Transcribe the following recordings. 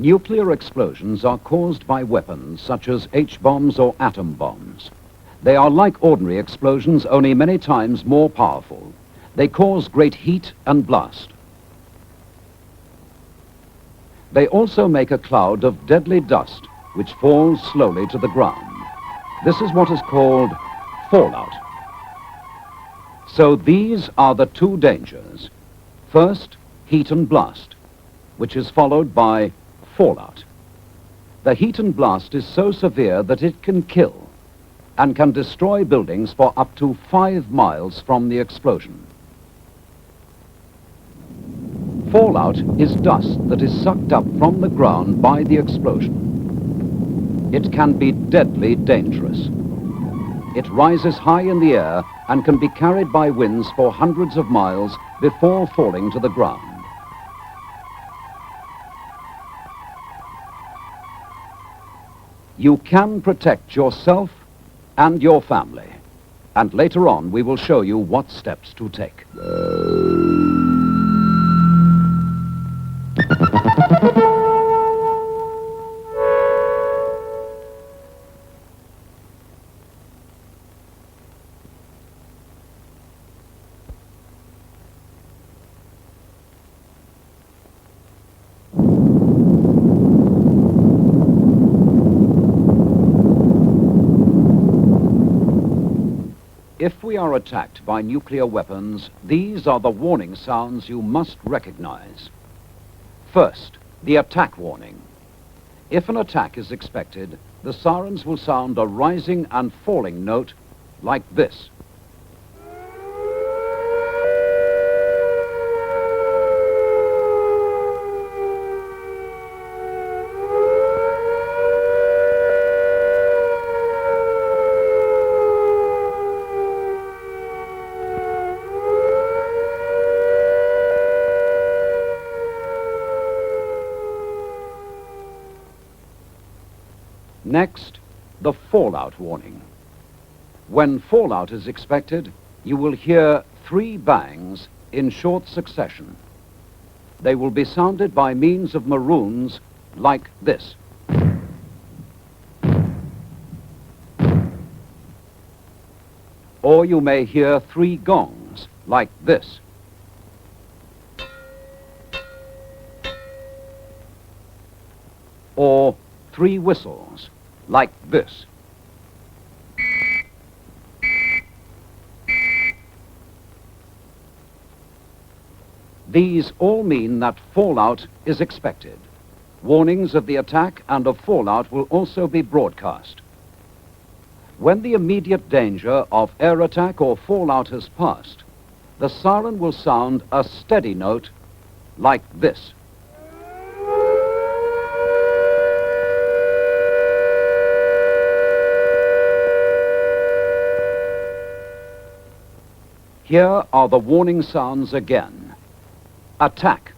Nuclear explosions are caused by weapons such as H-bombs or atom bombs. They are like ordinary explosions, only many times more powerful. They cause great heat and blast. They also make a cloud of deadly dust, which falls slowly to the ground. This is what is called fallout. So these are the two dangers. First, heat and blast, which is followed by fallout. The heat and blast is so severe that it can kill and can destroy buildings for up to 5 miles from the explosion. Fallout is dust that is sucked up from the ground by the explosion. It can be deadly dangerous. It rises high in the air and can be carried by winds for hundreds of miles before falling to the ground. You can protect yourself and your family, and later on we will show you what steps to take. If we are attacked by nuclear weapons, these are the warning sounds you must recognize. First, the attack warning. If an attack is expected, the sirens will sound a rising and falling note like this. Next, the fallout warning. When fallout is expected, you will hear 3 bangs in short succession. They will be sounded by means of maroons like this. Or you may hear 3 gongs like this. Or 3 whistles like this. These all mean that fallout is expected. Warnings of the attack and of fallout will also be broadcast. When the immediate danger of air attack or fallout has passed, the siren will sound a steady note like this. Here are the warning sounds again. Attack.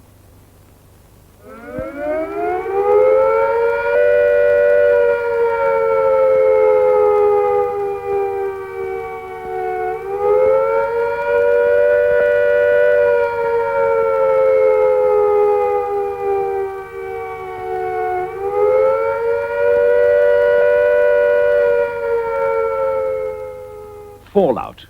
Fallout.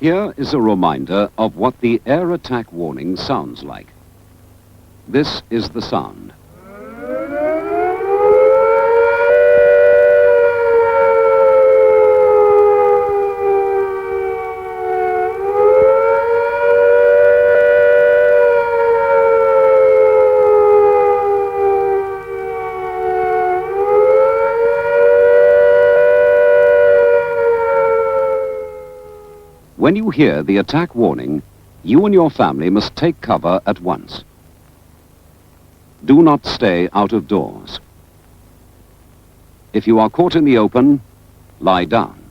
Here is a reminder of what the air attack warning sounds like. This is the sound. When you hear the attack warning, you and your family must take cover at once. Do not stay out of doors. If you are caught in the open, lie down.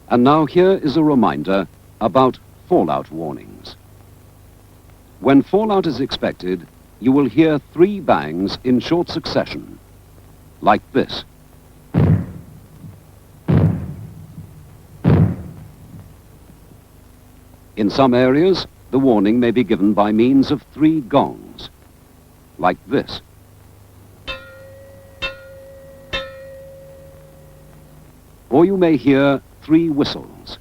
And now here is a reminder about fallout warnings. When fallout is expected, you will hear 3 bangs in short succession, like this. In some areas, the warning may be given by means of 3 gongs, like this. Or you may hear 3 whistles,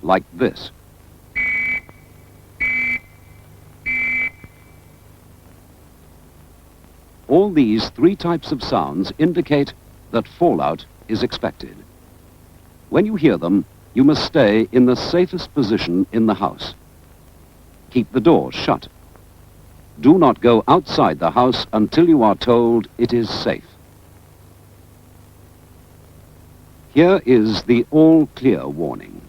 like this. All these 3 types of sounds indicate that fallout is expected. When you hear them, you must stay in the safest position in the house. Keep the doors shut. Do not go outside the house until you are told it is safe. Here is the all clear warning.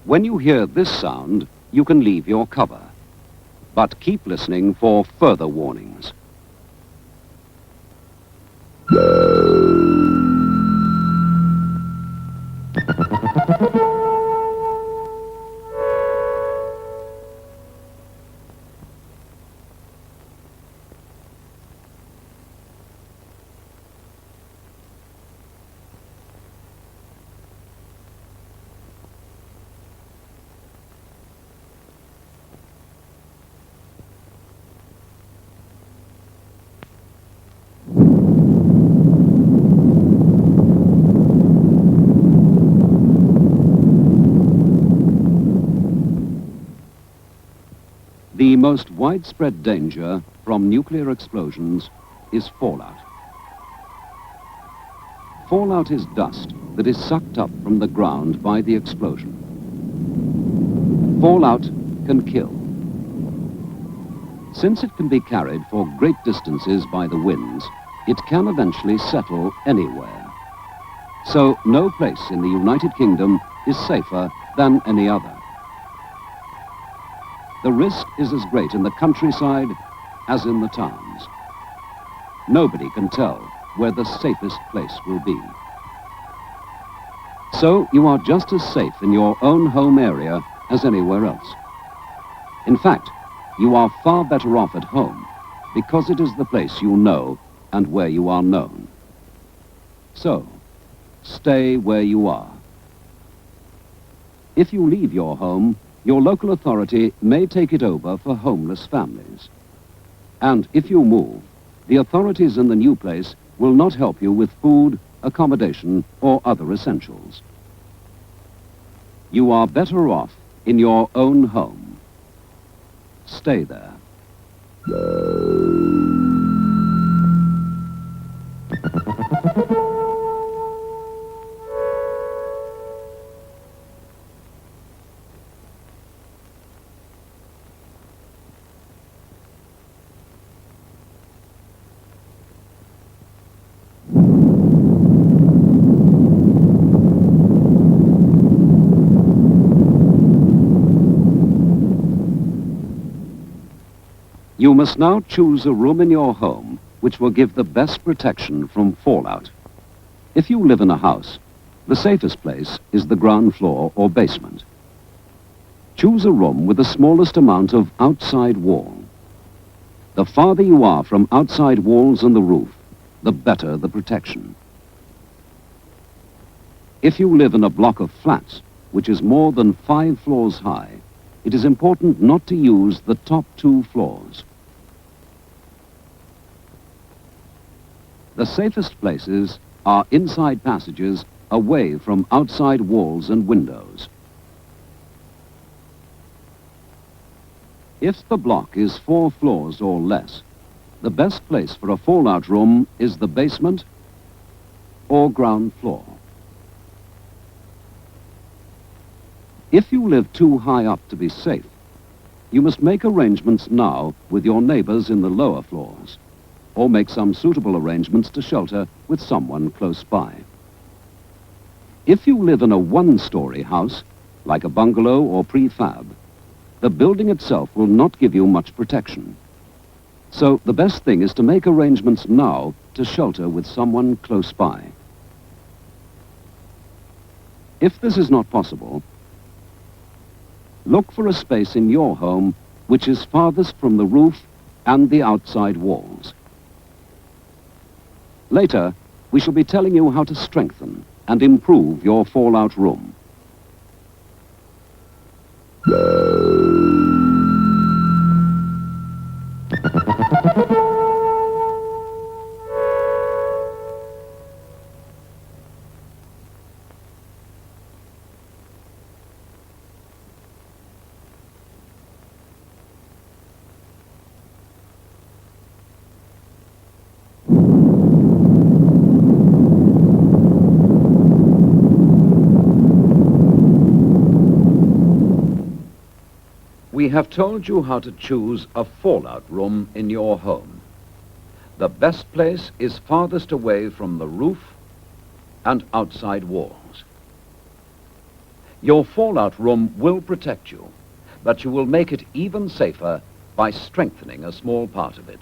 When you hear this sound, you can leave your cover, but keep listening for further warnings. The most widespread danger from nuclear explosions is fallout. Fallout is dust that is sucked up from the ground by the explosion. Fallout can kill. Since it can be carried for great distances by the winds, it can eventually settle anywhere. So no place in the United Kingdom is safer than any other. The risk is as great in the countryside as in the towns. Nobody can tell where the safest place will be. So you are just as safe in your own home area as anywhere else. In fact, you are far better off at home because it is the place you know and where you are known. So, stay where you are. If you leave your home, your local authority may take it over for homeless families. And if you move, the authorities in the new place will not help you with food, accommodation, or other essentials. You are better off in your own home. Stay there. You must now choose a room in your home which will give the best protection from fallout. If you live in a house, the safest place is the ground floor or basement. Choose a room with the smallest amount of outside wall. The farther you are from outside walls and the roof, the better the protection. If you live in a block of flats, which is more than 5 floors high, it is important not to use the top 2 floors. The safest places are inside passages away from outside walls and windows. If the block is 4 floors or less, the best place for a fallout room is the basement or ground floor. If you live too high up to be safe, You must make arrangements now with your neighbors in the lower floors, or make some suitable arrangements to shelter with someone close by. If you live in a one-story house, like a bungalow or prefab, the building itself will not give you much protection. So the best thing is to make arrangements now to shelter with someone close by. If this is not possible, look for a space in your home which is farthest from the roof and the outside walls. Later, we shall be telling you how to strengthen and improve your fallout room. We have told you how to choose a fallout room in your home. The best place is farthest away from the roof and outside walls. Your fallout room will protect you, but you will make it even safer by strengthening a small part of it.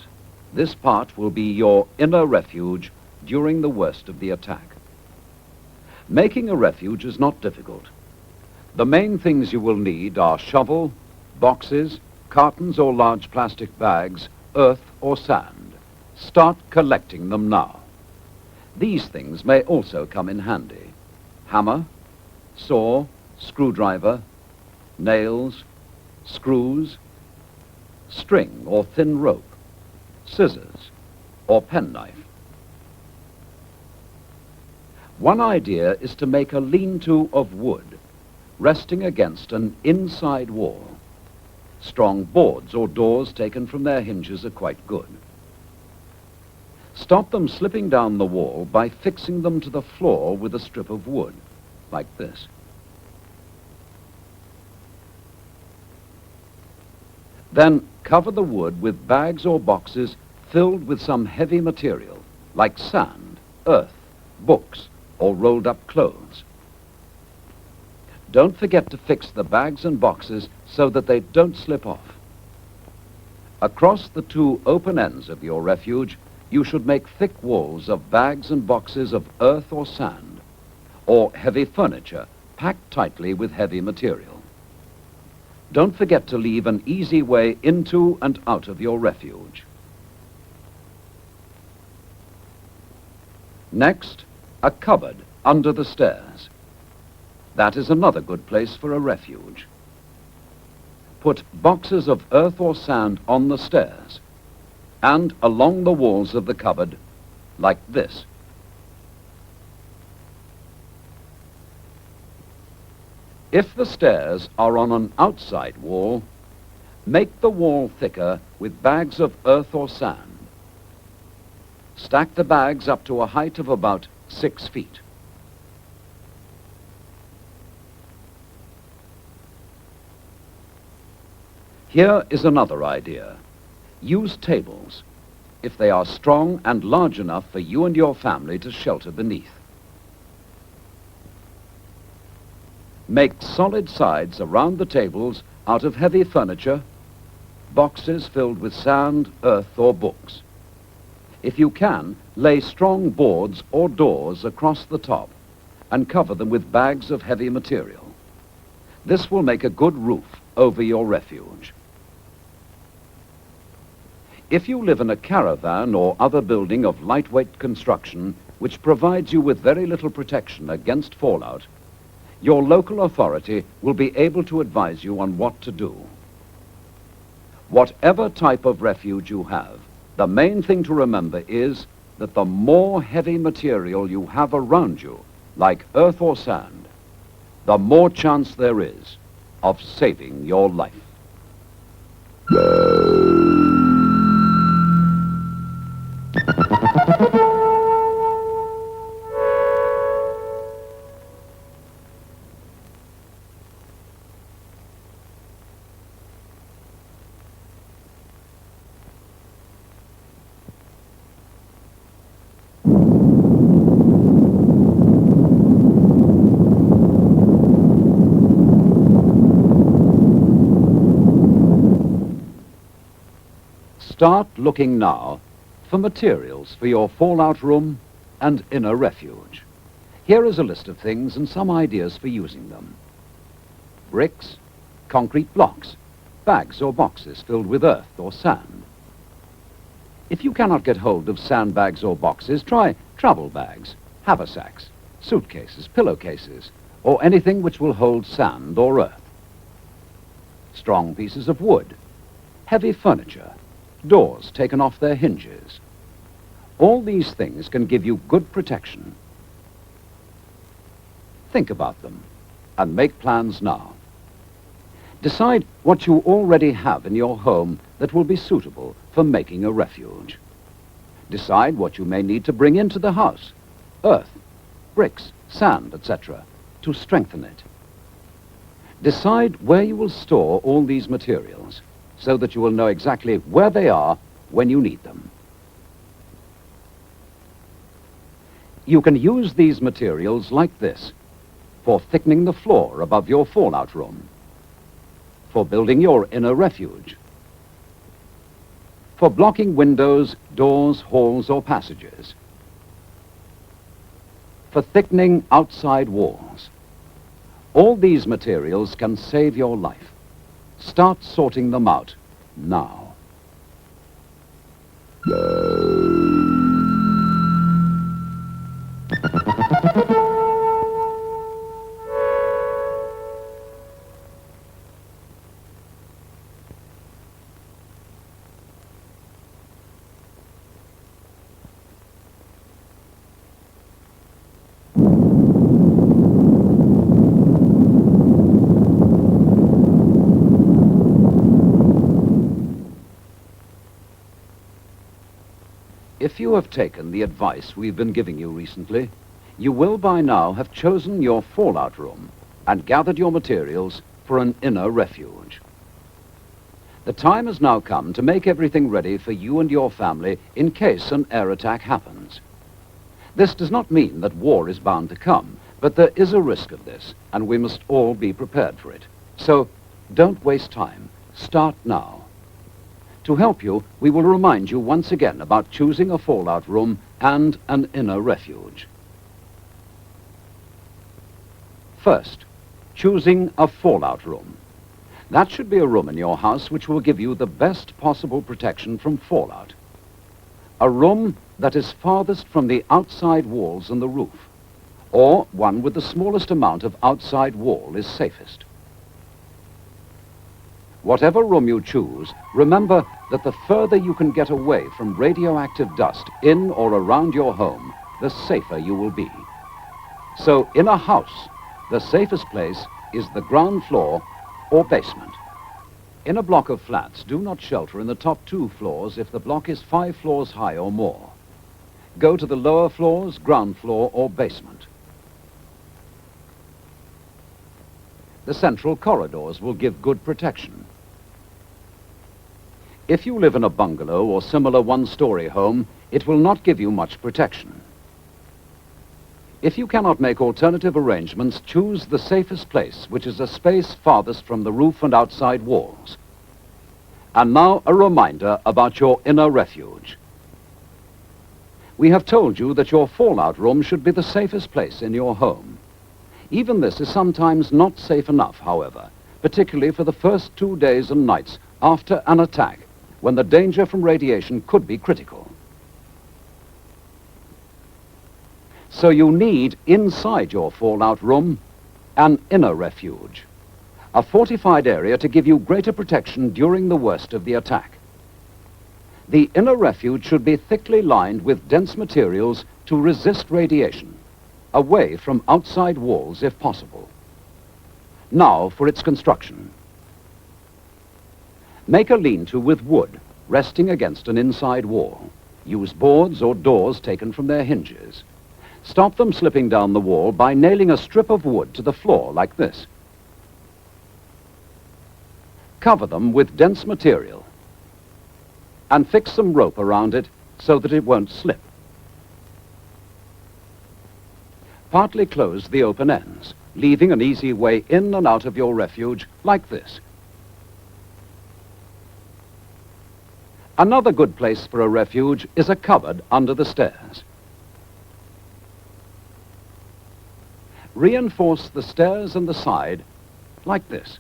This part will be your inner refuge during the worst of the attack. Making a refuge is not difficult. The main things you will need are shovel, boxes, cartons or large plastic bags, earth or sand. Start collecting them now. These things may also come in handy. Hammer, saw, screwdriver, nails, screws, string or thin rope, scissors or penknife. One idea is to make a lean-to of wood, resting against an inside wall. Strong boards or doors taken from their hinges are quite good. Stop them slipping down the wall by fixing them to the floor with a strip of wood, like this. Then cover the wood with bags or boxes filled with some heavy material, like sand, earth, books, or rolled up clothes. Don't forget to fix the bags and boxes so that they don't slip off. Across the two open ends of your refuge, you should make thick walls of bags and boxes of earth or sand, or heavy furniture packed tightly with heavy material. Don't forget to leave an easy way into and out of your refuge. Next, a cupboard under the stairs. That is another good place for a refuge. Put boxes of earth or sand on the stairs and along the walls of the cupboard, like this. If the stairs are on an outside wall, make the wall thicker with bags of earth or sand. Stack the bags up to a height of about 6 feet. Here is another idea. Use tables, if they are strong and large enough for you and your family to shelter beneath. Make solid sides around the tables out of heavy furniture, boxes filled with sand, earth, or books. If you can, lay strong boards or doors across the top and cover them with bags of heavy material. This will make a good roof over your refuge. If you live in a caravan or other building of lightweight construction which provides you with very little protection against fallout, your local authority will be able to advise you on what to do. Whatever type of refuge you have, the main thing to remember is that the more heavy material you have around you, like earth or sand, the more chance there is of saving your life. Start looking now for materials for your fallout room and inner refuge. Here is a list of things and some ideas for using them. Bricks, concrete blocks, bags or boxes filled with earth or sand. If you cannot get hold of sandbags or boxes, try travel bags, haversacks, suitcases, pillowcases, or anything which will hold sand or earth. Strong pieces of wood, heavy furniture, doors taken off their hinges. All these things can give you good protection. Think about them and make plans now. Decide what you already have in your home that will be suitable for making a refuge. Decide what you may need to bring into the house, earth, bricks, sand, etc., to strengthen it. Decide where you will store all these materials so that you will know exactly where they are when you need them. You can use these materials like this for thickening the floor above your fallout room, for building your inner refuge, for blocking windows, doors, halls, or passages, for thickening outside walls. All these materials can save your life. Start sorting them out now. If you have taken the advice we've been giving you recently, you will by now have chosen your fallout room and gathered your materials for an inner refuge. The time has now come to make everything ready for you and your family in case an air attack happens. This does not mean that war is bound to come, but there is a risk of this, and we must all be prepared for it. So don't waste time. Start now. To help you, we will remind you once again about choosing a fallout room and an inner refuge. First, choosing a fallout room. That should be a room in your house which will give you the best possible protection from fallout. A room that is farthest from the outside walls and the roof, or one with the smallest amount of outside wall is safest. Whatever room you choose, remember that the further you can get away from radioactive dust in or around your home, the safer you will be. So in a house, the safest place is the ground floor or basement. In a block of flats, do not shelter in the top 2 floors if the block is 5 floors high or more. Go to the lower floors, ground floor or basement. The central corridors will give good protection. If you live in a bungalow or similar one-story home, it will not give you much protection. If you cannot make alternative arrangements, choose the safest place, which is a space farthest from the roof and outside walls. And now a reminder about your inner refuge. We have told you that your fallout room should be the safest place in your home. Even this is sometimes not safe enough, however, particularly for the first 2 days and nights after an attack, when the danger from radiation could be critical. So you need, inside your fallout room, an inner refuge, a fortified area to give you greater protection during the worst of the attack. The inner refuge should be thickly lined with dense materials to resist radiation, away from outside walls if possible. Now for its construction. Make a lean-to with wood, resting against an inside wall. Use boards or doors taken from their hinges. Stop them slipping down the wall by nailing a strip of wood to the floor like this. Cover them with dense material and fix some rope around it so that it won't slip. Partly close the open ends, leaving an easy way in and out of your refuge like this. Another good place for a refuge is a cupboard under the stairs. Reinforce the stairs and the side like this.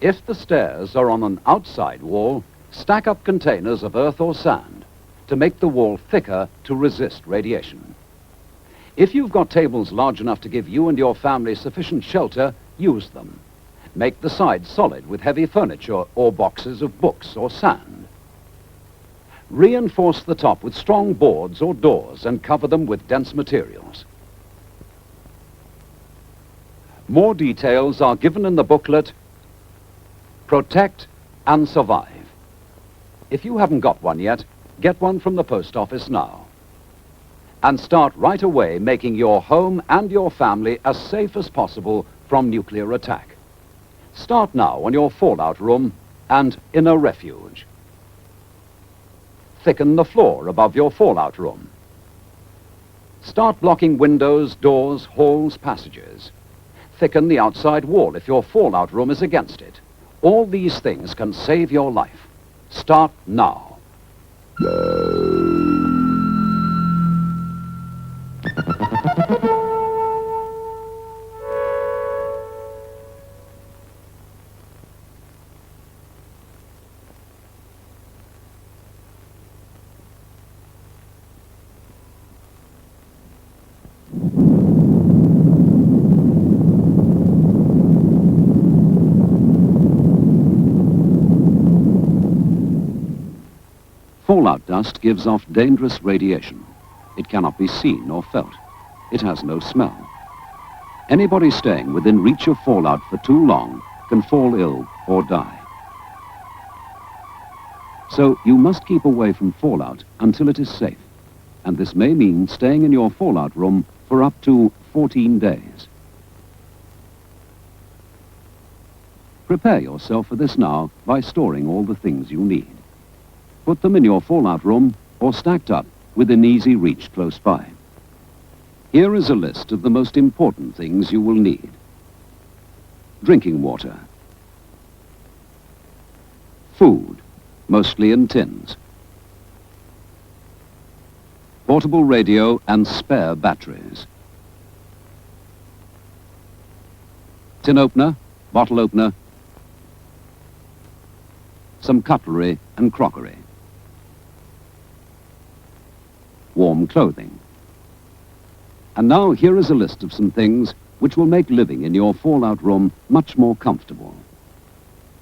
If the stairs are on an outside wall, stack up containers of earth or sand to make the wall thicker to resist radiation. If you've got tables large enough to give you and your family sufficient shelter, use them. Make the sides solid with heavy furniture or boxes of books or sand. Reinforce the top with strong boards or doors and cover them with dense materials. More details are given in the booklet, Protect and Survive. If you haven't got one yet, get one from the post office now. And start right away making your home and your family as safe as possible from nuclear attack. Start now on your fallout room and in a refuge. Thicken the floor above your fallout room. Start blocking windows, doors, halls, passages. Thicken the outside wall if your fallout room is against it. All these things can save your life. Start now. Fallout dust gives off dangerous radiation. It cannot be seen or felt. It has no smell. Anybody staying within reach of fallout for too long can fall ill or die. So you must keep away from fallout until it is safe. And this may mean staying in your fallout room for up to 14 days. Prepare yourself for this now by storing all the things you need. Put them in your fallout room or stacked up within easy reach close by. Here is a list of the most important things you will need. Drinking water. Food, mostly in tins. Portable radio and spare batteries. Tin opener, bottle opener, some cutlery and crockery. Warm clothing. And now here is a list of some things which will make living in your fallout room much more comfortable.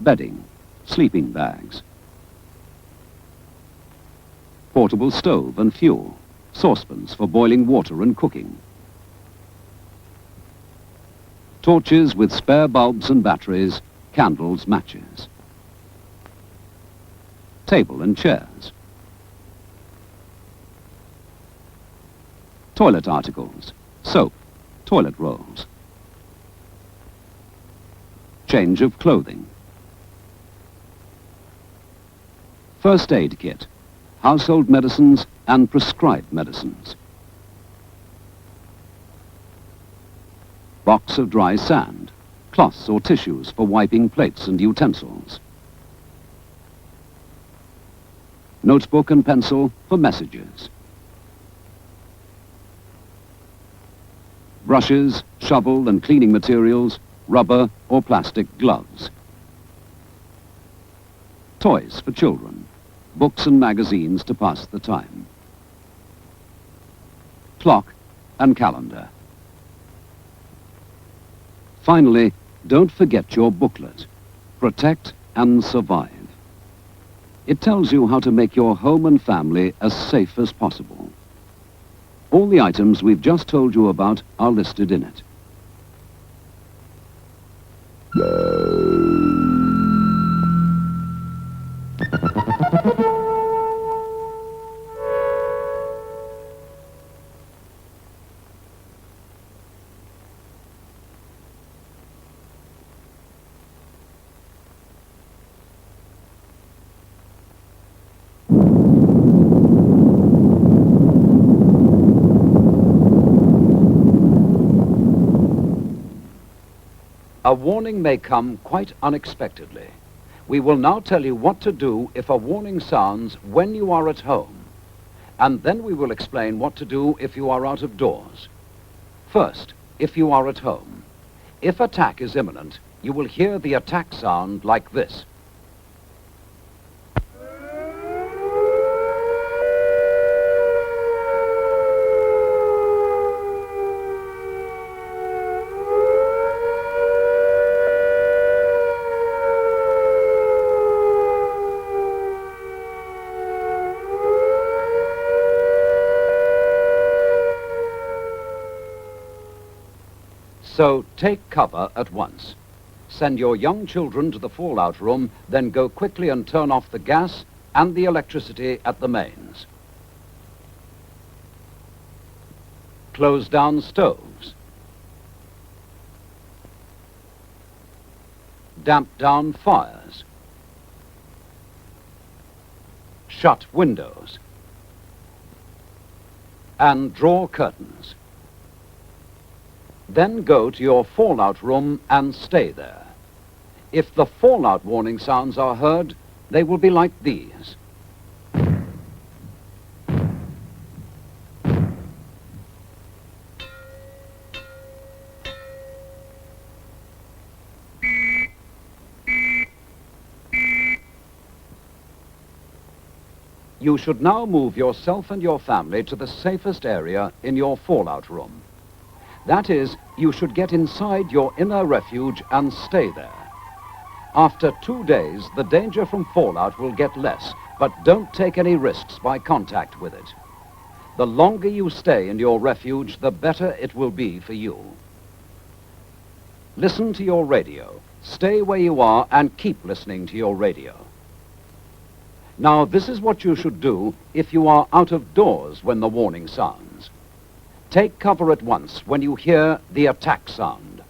Bedding, sleeping bags, portable stove and fuel, saucepans for boiling water and cooking, torches with spare bulbs and batteries, candles, matches, table and chairs, toilet articles, soap, toilet rolls, change of clothing, first aid kit, household medicines and prescribed medicines, box of dry sand, cloths or tissues for wiping plates and utensils, notebook and pencil for messages, brushes, shovel and cleaning materials, rubber or plastic gloves, toys for children, books and magazines to pass the time, clock and calendar. Finally, don't forget your booklet, Protect and Survive. It tells you how to make your home and family as safe as possible. All the items we've just told you about are listed in it. A warning may come quite unexpectedly. We will now tell you what to do if a warning sounds when you are at home, and then we will explain what to do if you are out of doors. First, if you are at home. If attack is imminent, you will hear the attack sound like this. So take cover at once. Send your young children to the fallout room, then go quickly and turn off the gas and the electricity at the mains. Close down stoves. Damp down fires. Shut windows. And draw curtains. Then go to your fallout room and stay there. If the fallout warning sounds are heard, they will be like these. You should now move yourself and your family to the safest area in your fallout room. That is, you should get inside your inner refuge and stay there. After 2 days, the danger from fallout will get less, but don't take any risks by contact with it. The longer you stay in your refuge, the better it will be for you. Listen to your radio. Stay where you are and keep listening to your radio. Now, this is what you should do if you are out of doors when the warning sounds. Take cover at once when you hear the attack sound.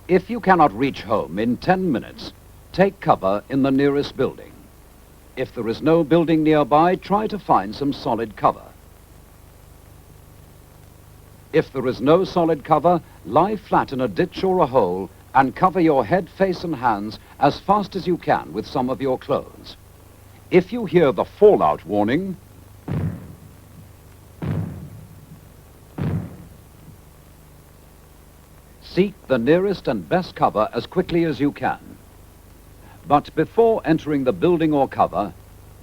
If you cannot reach home in 10 minutes, take cover in the nearest building. If there is no building nearby, try to find some solid cover. If there is no solid cover, lie flat in a ditch or a hole and cover your head, face and hands as fast as you can with some of your clothes. If you hear the fallout warning, seek the nearest and best cover as quickly as you can. But before entering the building or cover,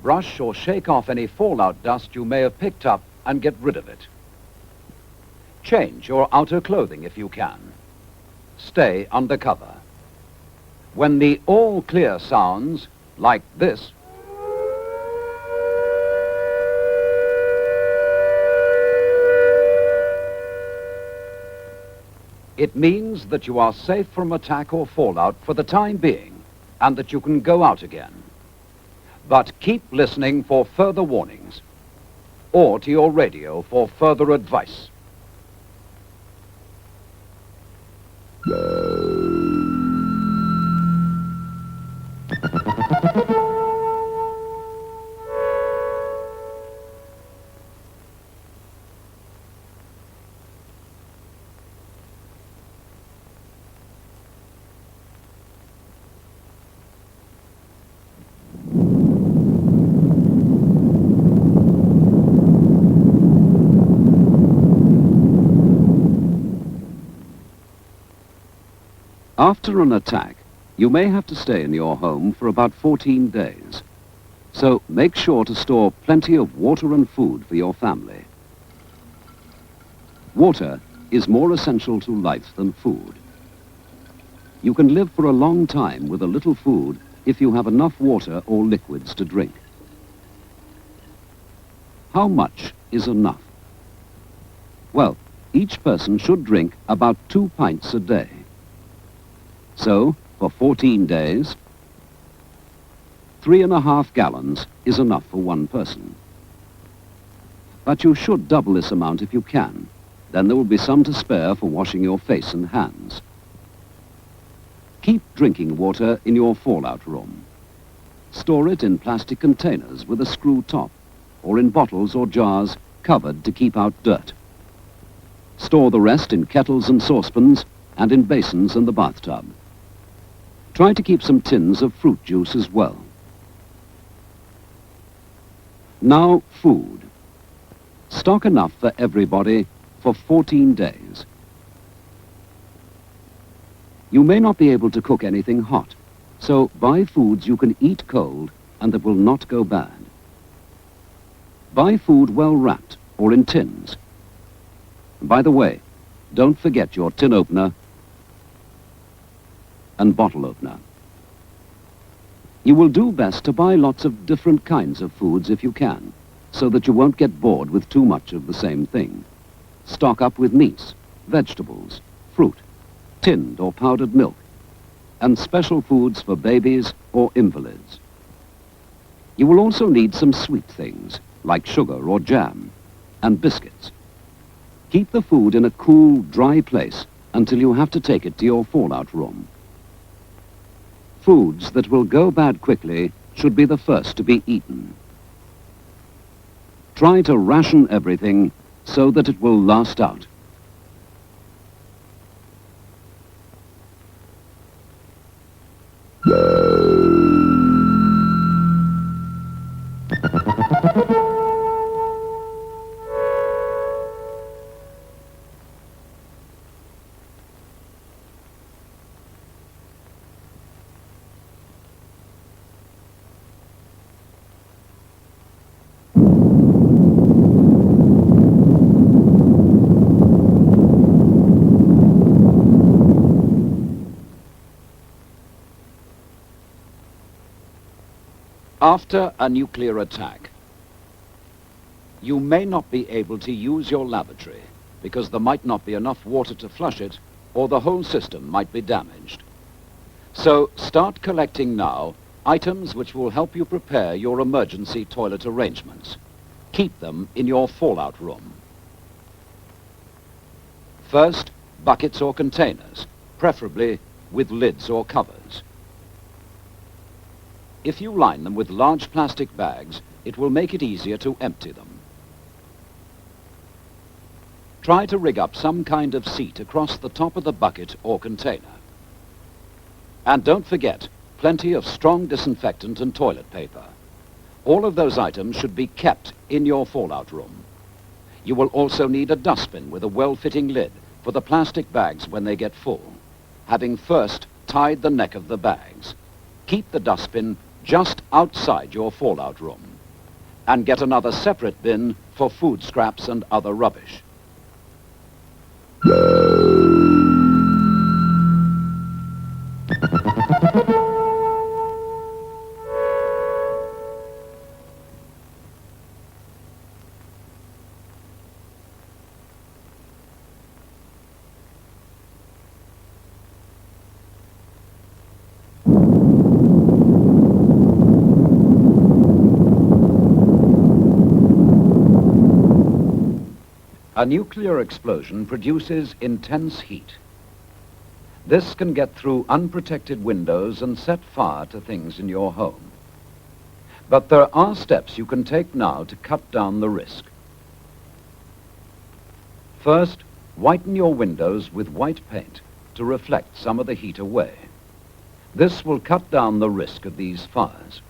brush or shake off any fallout dust you may have picked up and get rid of it. Change your outer clothing if you can. Stay under cover. When the all clear sounds, like this, it means that you are safe from attack or fallout for the time being, and that you can go out again. But keep listening for further warnings, or to your radio for further advice. After an attack, you may have to stay in your home for about 14 days. So make sure to store plenty of water and food for your family. Water is more essential to life than food. You can live for a long time with a little food if you have enough water or liquids to drink. How much is enough? Well, each person should drink about 2 pints a day. So, for 14 days, 3.5 gallons is enough for one person. But you should double this amount if you can. Then there will be some to spare for washing your face and hands. Keep drinking water in your fallout room. Store it in plastic containers with a screw top, or in bottles or jars covered to keep out dirt. Store the rest in kettles and saucepans and in basins in the bathtub. Try to keep some tins of fruit juice as well. Now, food. Stock enough for everybody for 14 days. You may not be able to cook anything hot, so buy foods you can eat cold and that will not go bad. Buy food well wrapped or in tins. By the way, don't forget your tin opener and bottle opener. You will do best to buy lots of different kinds of foods if you can, so that you won't get bored with too much of the same thing. Stock up with meats, vegetables, fruit, tinned or powdered milk, and special foods for babies or invalids. You will also need some sweet things, like sugar or jam, and biscuits. Keep the food in a cool, dry place until you have to take it to your fallout room. Foods that will go bad quickly should be the first to be eaten. Try to ration everything so that it will last out. After a nuclear attack, you may not be able to use your lavatory because there might not be enough water to flush it, or the whole system might be damaged. So start collecting now items which will help you prepare your emergency toilet arrangements. Keep them in your fallout room. First, buckets or containers, preferably with lids or covers. If you line them with large plastic bags, it will make it easier to empty them. Try to rig up some kind of seat across the top of the bucket or container. And don't forget, plenty of strong disinfectant and toilet paper. All of those items should be kept in your fallout room. You will also need a dustbin with a well-fitting lid for the plastic bags when they get full, having first tied the neck of the bags. Keep the dustbin just outside your fallout room, and get another separate bin for food scraps and other rubbish. A nuclear explosion produces intense heat. This can get through unprotected windows and set fire to things in your home. But there are steps you can take now to cut down the risk. First, whiten your windows with white paint to reflect some of the heat away. This will cut down the risk of these fires.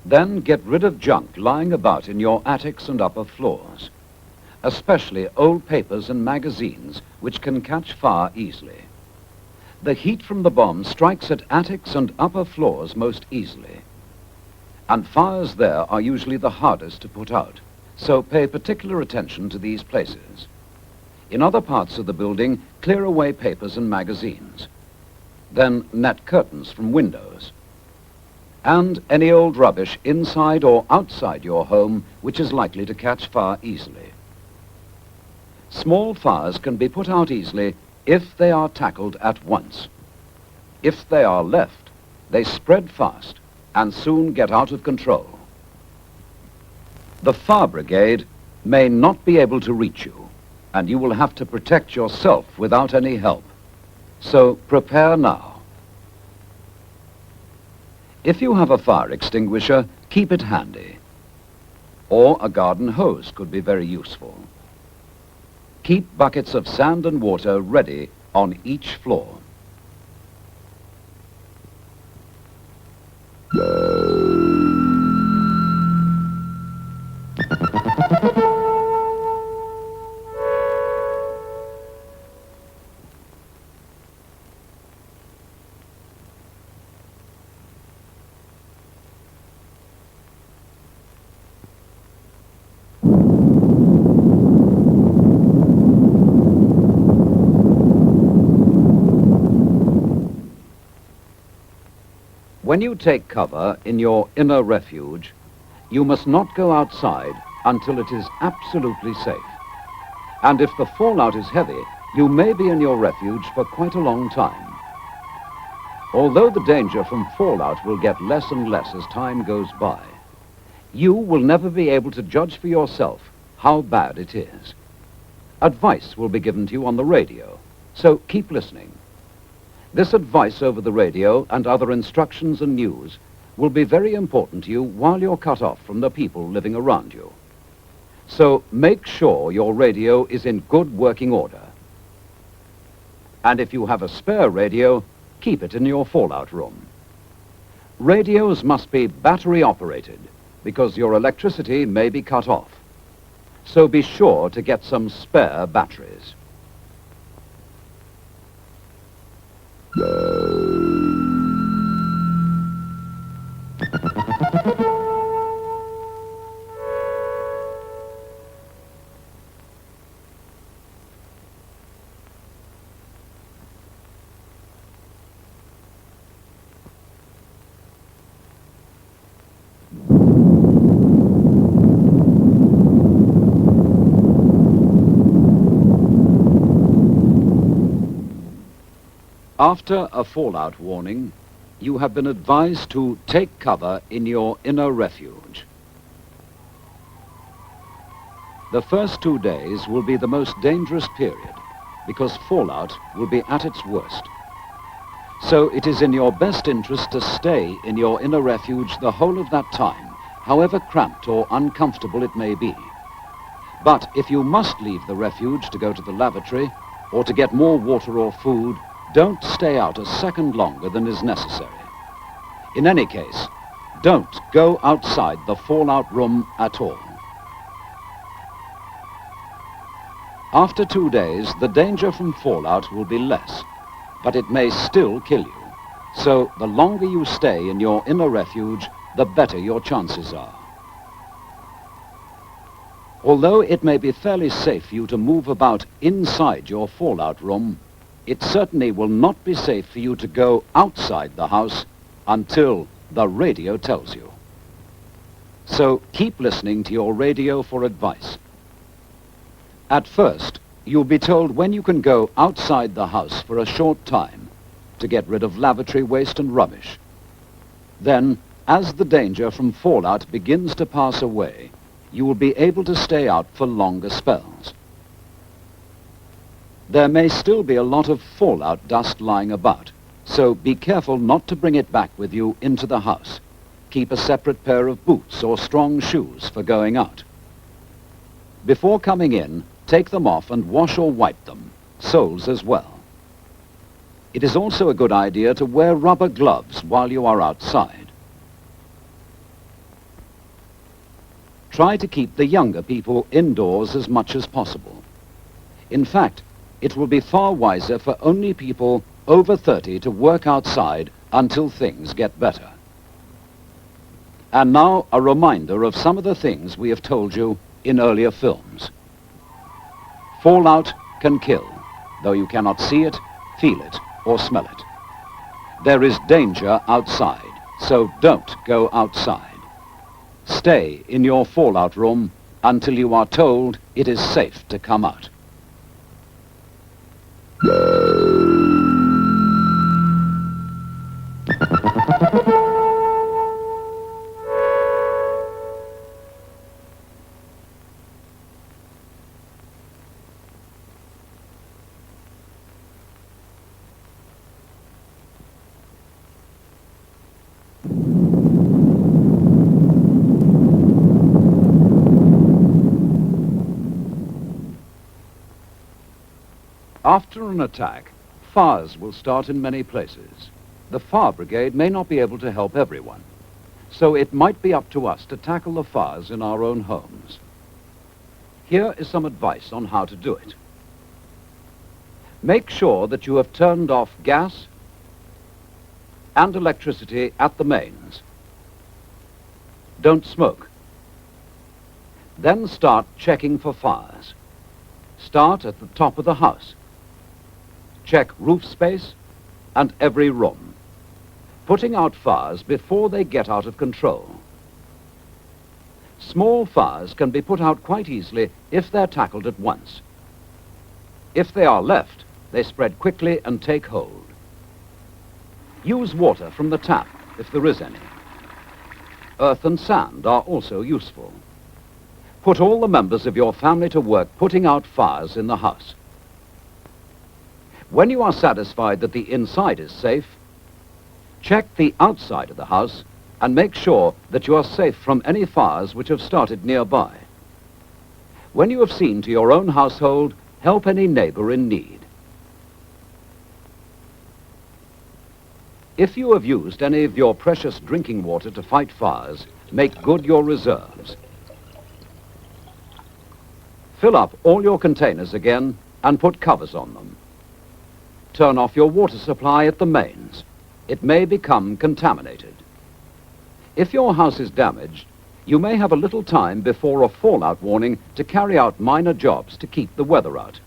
Then get rid of junk lying about in your attics and upper floors, especially old papers and magazines which can catch fire easily. The heat from the bomb strikes at attics and upper floors most easily, and fires there are usually the hardest to put out, so pay particular attention to these places. In other parts of the building, clear away papers and magazines. Then net curtains from windows, and any old rubbish inside or outside your home which is likely to catch fire easily. Small fires can be put out easily if they are tackled at once. If they are left, they spread fast and soon get out of control. The fire brigade may not be able to reach you, and you will have to protect yourself without any help. So prepare now. If you have a fire extinguisher, keep it handy. Or a garden hose could be very useful. Keep buckets of sand and water ready on each floor. When you take cover in your inner refuge, you must not go outside until it is absolutely safe. And if the fallout is heavy, you may be in your refuge for quite a long time. Although the danger from fallout will get less and less as time goes by, you will never be able to judge for yourself how bad it is. Advice will be given to you on the radio, so keep listening. This advice over the radio and other instructions and news will be very important to you while you're cut off from the people living around you. So make sure your radio is in good working order. And if you have a spare radio, keep it in your fallout room. Radios must be battery operated because your electricity may be cut off. So be sure to get some spare batteries. After a fallout warning, you have been advised to take cover in your inner refuge. The first 2 days will be the most dangerous period because fallout will be at its worst. So it is in your best interest to stay in your inner refuge the whole of that time, however cramped or uncomfortable it may be. But if you must leave the refuge to go to the lavatory or to get more water or food, don't stay out a second longer than is necessary. In any case, don't go outside the fallout room at all. After 2 days, the danger from fallout will be less, but it may still kill you. So the longer you stay in your inner refuge, the better your chances are. Although it may be fairly safe for you to move about inside your fallout room, it certainly will not be safe for you to go outside the house until the radio tells you. So keep listening to your radio for advice. At first, you'll be told when you can go outside the house for a short time to get rid of lavatory waste and rubbish. Then, as the danger from fallout begins to pass away, you will be able to stay out for longer spells. There may still be a lot of fallout dust lying about, so be careful not to bring it back with you into the house. Keep a separate pair of boots or strong shoes for going out. Before coming in, take them off and wash or wipe them, soles as well. It is also a good idea to wear rubber gloves while you are outside. Try to keep the younger people indoors as much as possible. In fact, it will be far wiser for only people over 30 to work outside until things get better. And now a reminder of some of the things we have told you in earlier films. Fallout can kill, though you cannot see it, feel it, or smell it. There is danger outside, so don't go outside. Stay in your fallout room until you are told it is safe to come out. After an attack, fires will start in many places. The fire brigade may not be able to help everyone, so it might be up to us to tackle the fires in our own homes. Here is some advice on how to do it. Make sure that you have turned off gas and electricity at the mains. Don't smoke. Then start checking for fires. Start at the top of the house. Check roof space and every room, putting out fires before they get out of control. Small fires can be put out quite easily if they're tackled at once. If they are left, they spread quickly and take hold. Use water from the tap if there is any. Earth and sand are also useful. Put all the members of your family to work putting out fires in the house. When you are satisfied that the inside is safe, check the outside of the house and make sure that you are safe from any fires which have started nearby. When you have seen to your own household, help any neighbor in need. If you have used any of your precious drinking water to fight fires, make good your reserves. Fill up all your containers again and put covers on them. Turn off your water supply at the mains. It may become contaminated. If your house is damaged, you may have a little time before a fallout warning to carry out minor jobs to keep the weather out.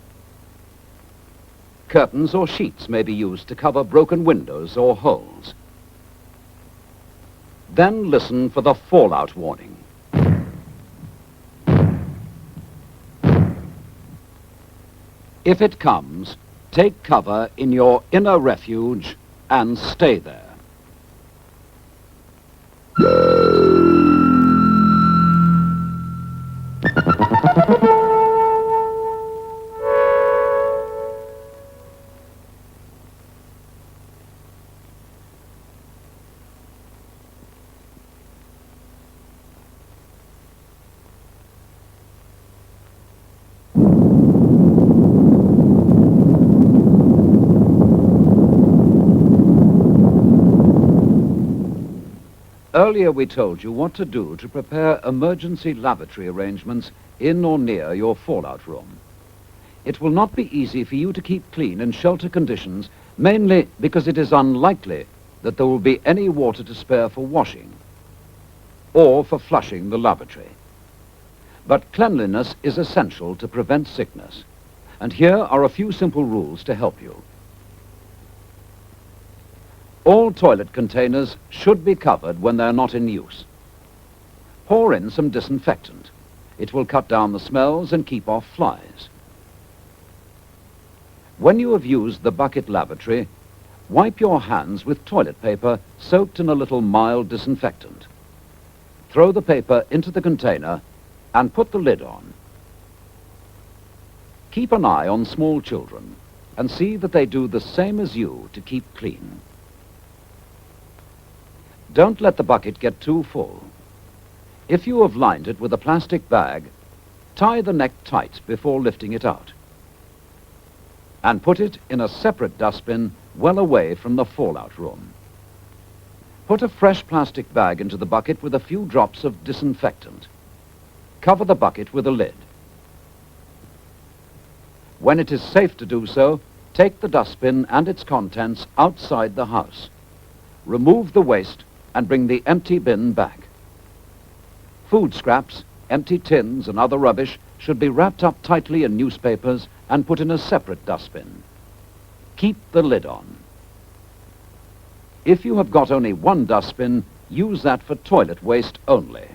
Curtains or sheets may be used to cover broken windows or holes. Then listen for the fallout warning. If it comes, take cover in your inner refuge and stay there. Earlier we told you what to do to prepare emergency lavatory arrangements in or near your fallout room. It will not be easy for you to keep clean in shelter conditions, mainly because it is unlikely that there will be any water to spare for washing or for flushing the lavatory. But cleanliness is essential to prevent sickness, and here are a few simple rules to help you. All toilet containers should be covered when they're not in use. Pour in some disinfectant. It will cut down the smells and keep off flies. When you have used the bucket lavatory, wipe your hands with toilet paper soaked in a little mild disinfectant. Throw the paper into the container and put the lid on. Keep an eye on small children and see that they do the same as you to keep clean. Don't let the bucket get too full. If you have lined it with a plastic bag, tie the neck tight before lifting it out. And put it in a separate dustbin well away from the fallout room. Put a fresh plastic bag into the bucket with a few drops of disinfectant. Cover the bucket with a lid. When it is safe to do so, take the dustbin and its contents outside the house. Remove the waste and bring the empty bin back. Food scraps, empty tins and other rubbish should be wrapped up tightly in newspapers and put in a separate dustbin. Keep the lid on. If you have got only one dustbin, use that for toilet waste only.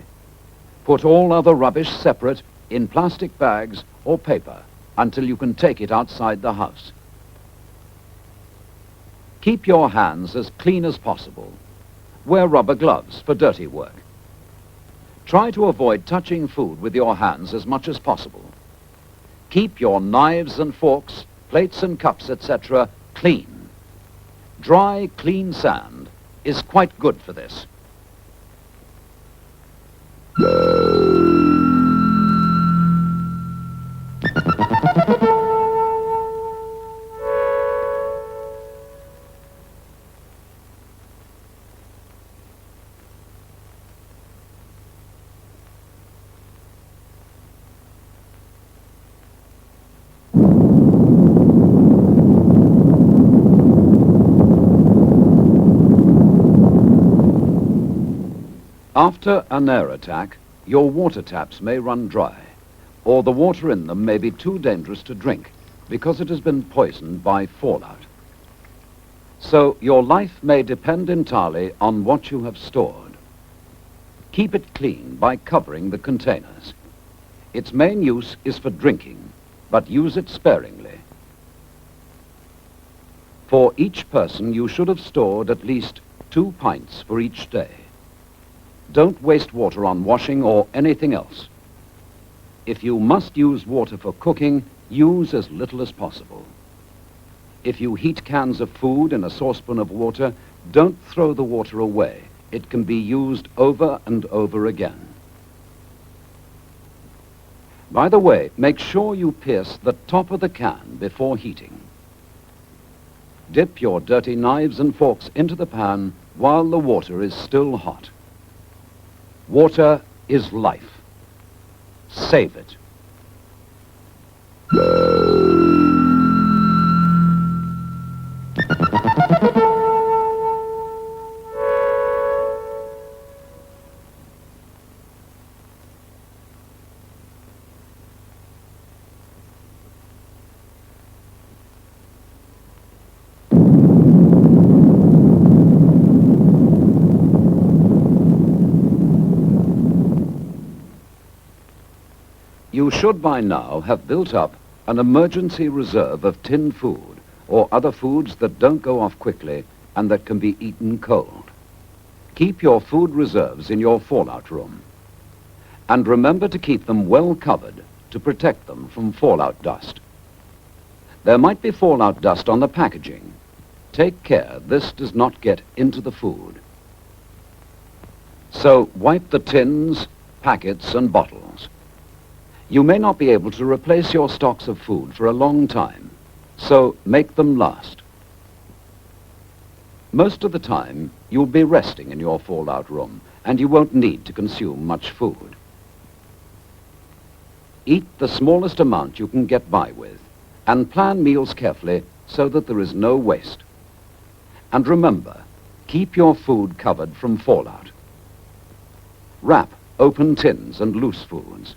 Put all other rubbish separate in plastic bags or paper until you can take it outside the house. Keep your hands as clean as possible. Wear rubber gloves for dirty work. Try to avoid touching food with your hands as much as possible. Keep your knives and forks, plates and cups, etc. clean. Dry, clean sand is quite good for this. After an air attack, your water taps may run dry, or the water in them may be too dangerous to drink because it has been poisoned by fallout. So your life may depend entirely on what you have stored. Keep it clean by covering the containers. Its main use is for drinking, but use it sparingly. For each person, you should have stored at least 2 pints for each day. Don't waste water on washing or anything else. If you must use water for cooking, use as little as possible. If you heat cans of food in a saucepan of water, don't throw the water away. It can be used over and over again. By the way, make sure you pierce the top of the can before heating. Dip your dirty knives and forks into the pan while the water is still hot. Water is life. Save it. You should by now have built up an emergency reserve of tinned food or other foods that don't go off quickly and that can be eaten cold. Keep your food reserves in your fallout room. And remember to keep them well covered to protect them from fallout dust. There might be fallout dust on the packaging. Take care this does not get into the food. So wipe the tins, packets, and bottles. You may not be able to replace your stocks of food for a long time, so make them last. Most of the time, you'll be resting in your fallout room, and you won't need to consume much food. Eat the smallest amount you can get by with, and plan meals carefully so that there is no waste. And remember, keep your food covered from fallout. Wrap open tins and loose foods.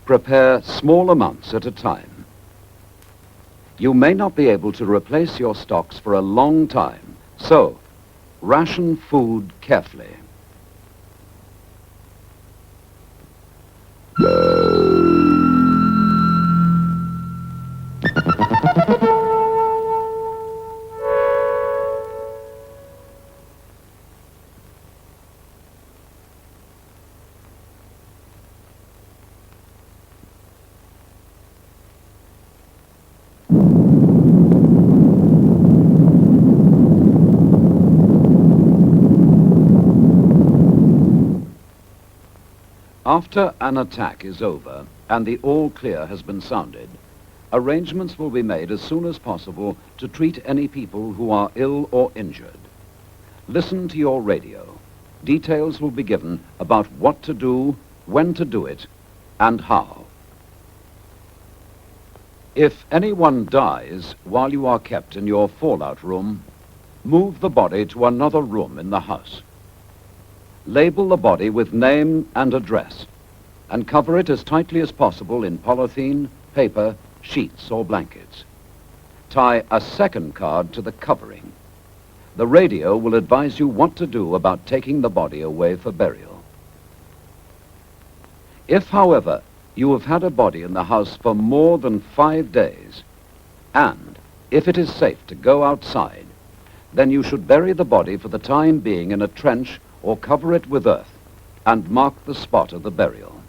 Prepare small amounts at a time. You may not be able to replace your stocks for a long time, so ration food carefully. After an attack is over and the all clear has been sounded, arrangements will be made as soon as possible to treat any people who are ill or injured. Listen to your radio. Details will be given about what to do, when to do it, and how. If anyone dies while you are kept in your fallout room, move the body to another room in the house. Label the body with name and address, and cover it as tightly as possible in polythene, paper, sheets, or blankets. Tie a second card to the covering. The radio will advise you what to do about taking the body away for burial. If, however, you have had a body in the house for more than 5 days, and if it is safe to go outside, then you should bury the body for the time being in a trench or cover it with earth and mark the spot of the burial.